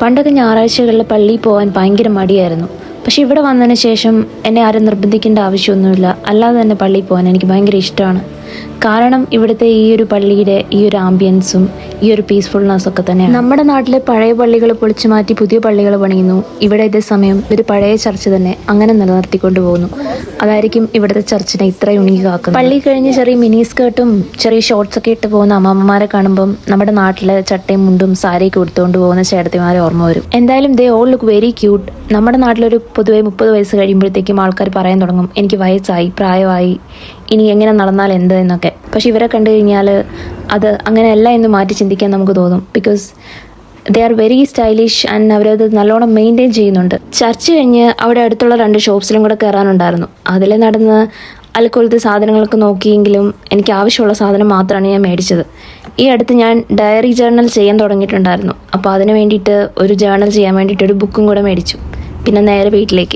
പണ്ടൊക്കെ ഞായറാഴ്ചകളിൽ പള്ളിയിൽ പോകാൻ ഭയങ്കര മടിയായിരുന്നു. പക്ഷെ ഇവിടെ വന്നതിന് ശേഷം എന്നെ ആരും നിർബന്ധിക്കേണ്ട ആവശ്യമൊന്നുമില്ല. അല്ലാതെ തന്നെ പള്ളിയിൽ പോകാൻ എനിക്ക് ഭയങ്കര ഇഷ്ടമാണ്. കാരണം ഇവിടുത്തെ ഈ ഒരു പള്ളിയുടെ ഈ ഒരു ആംബിയൻസും ഈ ഒരു പീസ്ഫുൾനെസ്സും ഒക്കെ തന്നെയാണ്. നമ്മുടെ നാട്ടിലെ പഴയ പള്ളികൾ പൊളിച്ചു മാറ്റി പുതിയ പള്ളികൾ പണിയുന്നു. ഇവിടെ ഇതേ സമയം ഒരു പഴയ ചർച്ച് തന്നെ അങ്ങനെ നിലനിർത്തിക്കൊണ്ട് പോകുന്നു. അതായിരിക്കും ഇവിടുത്തെ ചർച്ചിനെ ഇത്ര യുണീക്ക് ആക്കുന്നത്. പള്ളി കഴിഞ്ഞ് ചെറിയ മിനി സ്കേർട്ടും ചെറിയ ഷോർട്സ് ഒക്കെ ഇട്ട് പോകുന്ന അമ്മമ്മമാരെ കാണുമ്പം നമ്മുടെ നാട്ടിലെ ചട്ടയും മുണ്ടും സാരിയൊക്കെ കൊടുത്തുകൊണ്ട് പോകുന്ന ചേട്ടത്തിമാരെ ഓർമ്മ വരും. എന്തായാലും they all look very cute. നമ്മുടെ നാട്ടിലൊരു പൊതുവെ 30 വയസ്സ് കഴിയുമ്പോഴത്തേക്കും ആൾക്കാർ പറയാൻ തുടങ്ങും, എനിക്ക് വയസ്സായി, പ്രായമായി, ഇനി എങ്ങനെ നടന്നാൽ എന്ത് എന്നൊക്കെ. പക്ഷെ ഇവരെ കണ്ടു കഴിഞ്ഞാൽ അത് അങ്ങനെയല്ല എന്ന് മാറ്റി ചിന്തിക്കാൻ നമുക്ക് തോന്നും. Because they are very stylish and അവരത് നല്ലോണം മെയിൻറ്റെയിൻ ചെയ്യുന്നുണ്ട്. ചർച്ച് കഴിഞ്ഞ് അവിടെ അടുത്തുള്ള 2 ഷോപ്സിലും കൂടെ കയറാനുണ്ടായിരുന്നു. അതിൽ നടന്ന് അൽക്കൊലത്തെ സാധനങ്ങളൊക്കെ നോക്കിയെങ്കിലും എനിക്ക് ആവശ്യമുള്ള സാധനം മാത്രമാണ് ഞാൻ മേടിച്ചത്. ഈ അടുത്ത് ഞാൻ ഡയറി ജേർണൽ ചെയ്യാൻ തുടങ്ങിയിട്ടുണ്ടായിരുന്നു. അപ്പോൾ അതിന് വേണ്ടിയിട്ട് ഒരു ജേർണൽ ചെയ്യാൻ വേണ്ടിയിട്ട് ഒരു ബുക്കും കൂടെ മേടിച്ചു. പിന്നെ നേരെ വീട്ടിലേക്ക്.